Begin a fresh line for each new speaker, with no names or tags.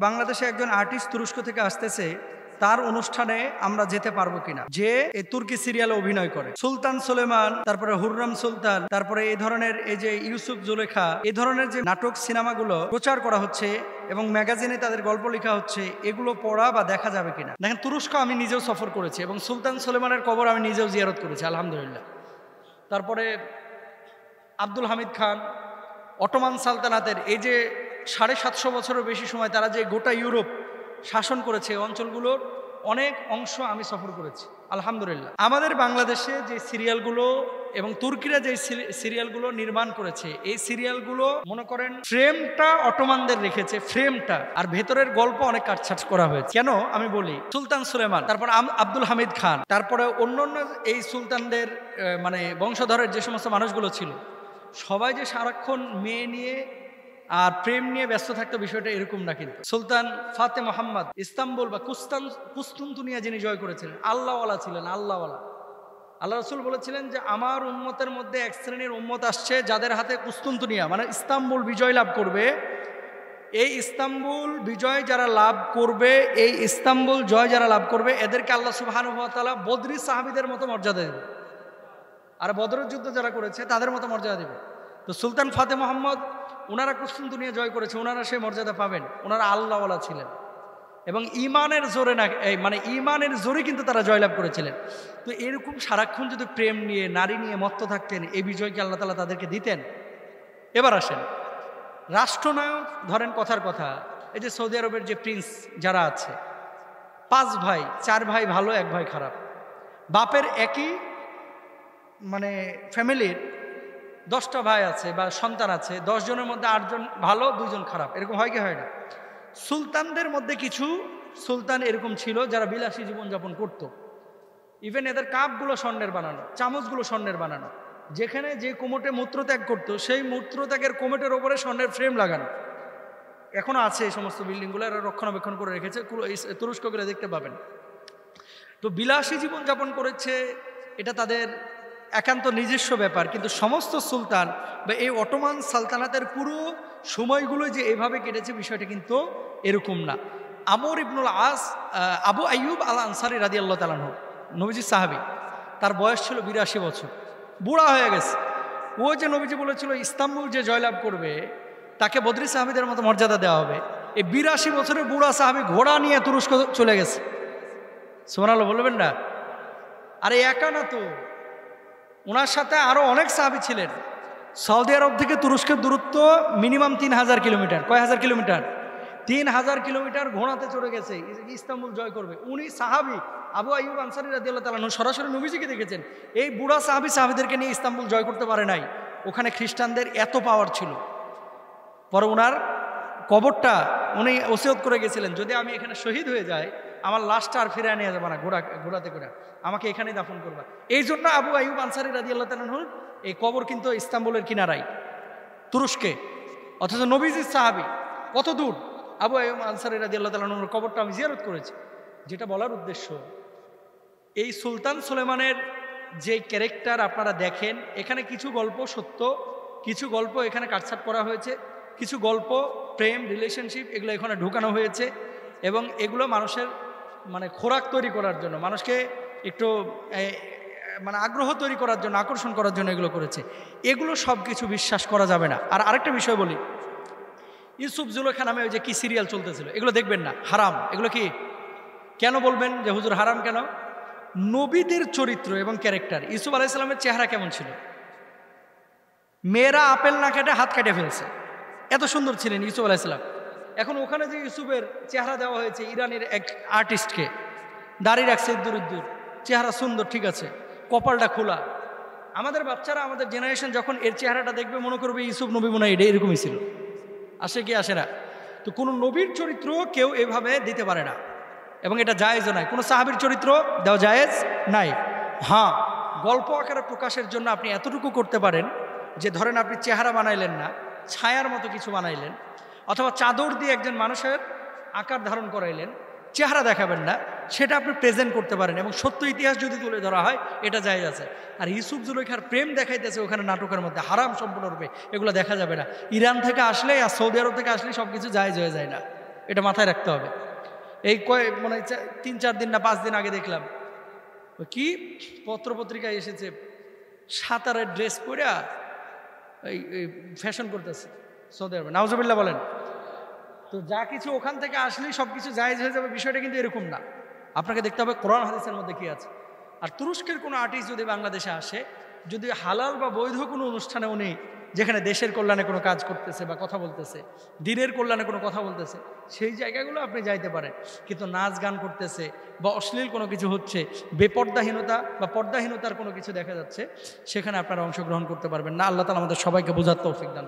বাংলাদেশে একজন আর্টিস্ট তুরস্ক থেকে আসতেছে, তার অনুষ্ঠানে আমরা যেতে পারবো কিনা। যে এই তুর্কি সিরিয়ালে অভিনয় করে, সুলতান সুলেমান, তারপরে হুররাম সুলতান, তারপরে এই ধরনের এই যে ইউসুফ জুলেখা, এই ধরনের যে নাটক সিনেমাগুলো প্রচার করা হচ্ছে এবং ম্যাগাজিনে তাদের গল্প লেখা হচ্ছে, এগুলো পড়া বা দেখা যাবে কিনা। দেখেন, তুরস্ক আমি নিজেও সফর করেছি এবং সুলতান সুলেমানের কবর আমি নিজেও জিয়ারত করেছি, আলহামদুলিল্লাহ। তারপরে আব্দুল হামিদ খান, অটোমান সালতানাতের এই যে 750 বছরের বেশি সময় তারা যে গোটা ইউরোপ শাসন করেছে, অঞ্চলগুলোর অনেক অংশ আমি সফর করেছি, আলহামদুলিল্লাহ। আমাদের বাংলাদেশে যে সিরিয়ালগুলো এবং তুর্কিরা যে সিরিয়ালগুলো নির্মাণ করেছে, এই সিরিয়ালগুলো মনে করেন ফ্রেমটা অটোমানদের রেখেছে, ফ্রেমটা, আর ভেতরের গল্প অনেক কাটছাট করা হয়েছে। কেন আমি বলি, সুলতান সুলেমান, তারপর আব্দুল হামিদ খান, তারপরে অন্যান্য এই সুলতানদের মানে বংশধরের যে সমস্ত মানুষগুলো ছিল, সবাই যে সারাক্ষণ মেয়ে নিয়ে আর প্রেম নিয়ে ব্যস্ত থাকতো, বিষয়টা এরকম না। কিন্তু সুলতান ফাতে মোহাম্মদ ইস্তাম্বুল বা কুস্তুনতুনিয়া যিনি জয় করেছিলেন, আল্লাহওয়ালা ছিলেন, আল্লাহওয়ালা। আল্লাহ রসুল বলেছিলেন যে আমার উম্মতের মধ্যে এক শ্রেণীর উম্মত আসছে যাদের হাতে কুস্তুনতুনিয়া মানে ইস্তাম্বুল বিজয় লাভ করবে। এই ইস্তাম্বুল বিজয় যারা লাভ করবে, এই ইস্তাম্বুল জয় যারা লাভ করবে, এদেরকে আল্লাহ সুবহানাহু ওয়া তাআলা বদরি সাহাবীদের মতো মর্যাদা দেবে, আর বদরের যুদ্ধ যারা করেছে তাদের মতো মর্যাদা দেবে। তো সুলতান ফাতে মোহাম্মদ, ওনারা কুস্তুনতুনিয়া জয় করেছে, ওনারা সেই মর্যাদা পাবেন। ওনারা আল্লাহওয়ালা ছিলেন এবং ইমানের জোরে না, মানে ইমানের জোরে কিন্তু তারা জয়লাভ করেছিলেন। তো এরকম সারাক্ষণ যদি প্রেম নিয়ে, নারী নিয়ে মত্ত থাকতেন, এই বিজয়কে আল্লাহ তাআলা তাদেরকে দিতেন। এবার আসেন রাষ্ট্রনায়ক, ধরেন কথার কথা, এই যে সৌদি আরবের যে প্রিন্স যারা আছে, 5 ভাই, 4 ভাই ভালো, 1 ভাই খারাপ। বাপের একই মানে ফ্যামিলির 10টা ভাই আছে বা সন্তান আছে, 10 জনের মধ্যে 8 জন ভালো, 2 জন খারাপ, এরকম হয় কি হয় না? সুলতানদের মধ্যে কিছু সুলতান এরকম ছিল যারা বিলাসী জীবনযাপন করত। ইভেন এদের কাপগুলো স্বর্ণের বানানো, চামচগুলো স্বর্ণের বানানো, যেখানে যে কোমটে মূত্রত্যাগ করতো সেই মূত্রত্যাগের কোমটের ওপরে স্বর্ণের ফ্রেম লাগানো। এখনো আছে এই সমস্ত বিল্ডিংগুলো, এরা রক্ষণাবেক্ষণ করে রেখেছে, তুরস্ক গেলে দেখতে পাবেন। তো বিলাসী জীবনযাপন করেছে, এটা তাদের একান্ত নিজস্ব ব্যাপার। কিন্তু সমস্ত সুলতান বা এই অটোমান সালতানাতের পুরো সময়গুলো যে এভাবে কেটেছে, বিষয়টা কিন্তু এরকম না। আমর ইবনুল আস, আবু আইয়ুব আল আনসারী রাদিয়াল্লাহু তাআলা আনহু, নবীজি সাহাবী, তার বয়স ছিল 82 বছর, বুড়া হয়ে গেছে। ও যে নবীজি বলেছিল ইস্তাম্বুল যে জয়লাভ করবে তাকে বদরি সাহাবীদের মতো মর্যাদা দেওয়া হবে, এই 82 বছরের বুড়া সাহাবী ঘোড়া নিয়ে তুরস্ক চলে গেছে। সুবহানাল্লাহ বলবেন না? আরে একা না তো, ওনার সাথে আরো অনেক সাহাবী ছিলেন। সৌদি আরব থেকে তুরস্কের দূরত্ব মিনিমাম 3000 কিলোমিটার। কয় হাজার কিলোমিটার? 3000 কিলোমিটার ঘোড়াতে চড়ে গেছে ইস্তাম্বুল জয় করবে। উনি সাহাবী আবু আইয়ুব আনসারী রাদিয়াল্লাহু তাআলা আনহু সরাসরি নবীজিকে দেখেছেন। এই বুড়া সাহাবীদেরকে নিয়ে ইস্তাম্বুল জয় করতে পারে নাই, ওখানে খ্রিস্টানদের এত পাওয়ার ছিল। পরে ওনার কবরটা উনি ওসিয়ত করে গেছিলেন, যদি আমি এখানে শহীদ হয়ে যাই, আমার লাশটা আর ফিরে নিয়ে যাবে না ঘোড়াতে করে, আমাকে এখানেই দাফন করবা। এই জন্য আবু আইয়ুব আনসারী রাদিয়াল্লাহু তাআলা আনহুর এই কবর কিন্তু ইস্তাম্বুলের কিনারায়, তুরস্কে, অথচ নবীজির সাহাবী কত দূর। আবু আইয়ুব আনসারী রাদিয়াল্লাহু তাআলা আনহুর কবরটা আমি জিয়ারত করেছি। যেটা বলার উদ্দেশ্য, এই সুলতান সুলেমানের যে ক্যারেক্টার আপনারা দেখেন, এখানে কিছু গল্প সত্য, কিছু গল্প এখানে কাটছাট করা হয়েছে, কিছু গল্প প্রেম, রিলেশনশিপ, এগুলো এখানে ঢুকানো হয়েছে এবং এগুলো মানুষের মানে খোরাক তৈরি করার জন্য, মানুষকে একটু মানে আগ্রহ তৈরি করার জন্য, আকর্ষণ করার জন্য এগুলো করেছে। এগুলো সব কিছু বিশ্বাস করা যাবে না। আর আরেকটা বিষয় বলি, ইউসুফ জুলেখা নামে ওই যে কি সিরিয়াল চলতেছিল, এগুলো দেখবেন না, হারাম। এগুলো কি, কেন বলবেন যে হুজুর হারাম কেন? নবীদের চরিত্র এবং ক্যারেক্টার, ইউসুফ আলাইহিস সালামের চেহারা কেমন ছিল? মেয়েরা আপেল না কেটে হাত কেটে ফেলছে, এত সুন্দর ছিলেন ইউসুফ আলাইহিস সালাম। এখন ওখানে যে ইউসুফের চেহারা দেওয়া হয়েছে ইরানের এক আর্টিস্টকে, দাড়ি রাখছে ইদ্দুর, চেহারা সুন্দর, ঠিক আছে, কপালটা খোলা। আমাদের বাচ্চারা, আমাদের জেনারেশন যখন এর চেহারাটা দেখবে মনে করবে ইউসুফ নবী মনে হয় এটা এরকমই ছিল। আসে কি আসে না? তো কোনো নবীর চরিত্র কেউ এভাবে দিতে পারে না এবং এটা জায়েজও নাই। কোনো সাহাবীর চরিত্র দেওয়া জায়েজ নাই। হ্যাঁ, গল্প আকারে প্রকাশের জন্য আপনি এতটুকু করতে পারেন যে ধরেন আপনি চেহারা বানাইলেন না, ছায়ার মতো কিছু বানাইলেন, অথবা চাদর দিয়ে একজন মানুষের আকার ধারণ করাইলেন, চেহারা দেখাবেন না, সেটা আপনি প্রেজেন্ট করতে পারেন এবং সত্য ইতিহাস যদি তুলে ধরা হয় এটা জায়েজ আছে। আর ইউসুফ জুলেখার প্রেম দেখাইতেছে ওখানে নাটকের মধ্যে, হারাম সম্পূর্ণরূপে, এগুলো দেখা যাবে না। ইরান থেকে আসলে আর সৌদি আরব থেকে আসলে সব কিছু জায়েজ হয়ে যায় না। এটা মাথায় রাখতে হবে। এই মানে 3-4 দিন না 5 দিন আগে দেখলাম কি পত্রপত্রিকায় এসেছে, সাঁতারের ড্রেস পরে এই ফ্যাশন করতেছে সৌদি আরবে, নাউজুবিল্লাহ বলেন। তো যা কিছু ওখান থেকে আসলেই সব কিছু জায়েজ হয়ে যাবে, বিষয়টা কিন্তু এরকম না। আপনাকে দেখতে হবে কোরআন হাদিসের মধ্যে কি আছে। আর তুরস্কের কোনো আর্টিস্ট যদি বাংলাদেশে আসে, যদি হালাল বা বৈধ কোনো অনুষ্ঠানে উনি, যেখানে দেশের কল্যাণে কোনো কাজ করতেছে বা কথা বলতেছে, দিনের কল্যাণে কোনো কথা বলতেছে, সেই জায়গাগুলো আপনি যাইতে পারেন। কিন্তু নাচ গান করতেছে বা অশ্লীল কোনো কিছু হচ্ছে, বেপর্দাহীনতা বা পর্দাহীনতার কোনো কিছু দেখা যাচ্ছে, সেখানে আপনারা অংশগ্রহণ করতে পারবেন না। আল্লাহ তাআলা আমাদের সবাইকে বোঝার তৌফিক দান।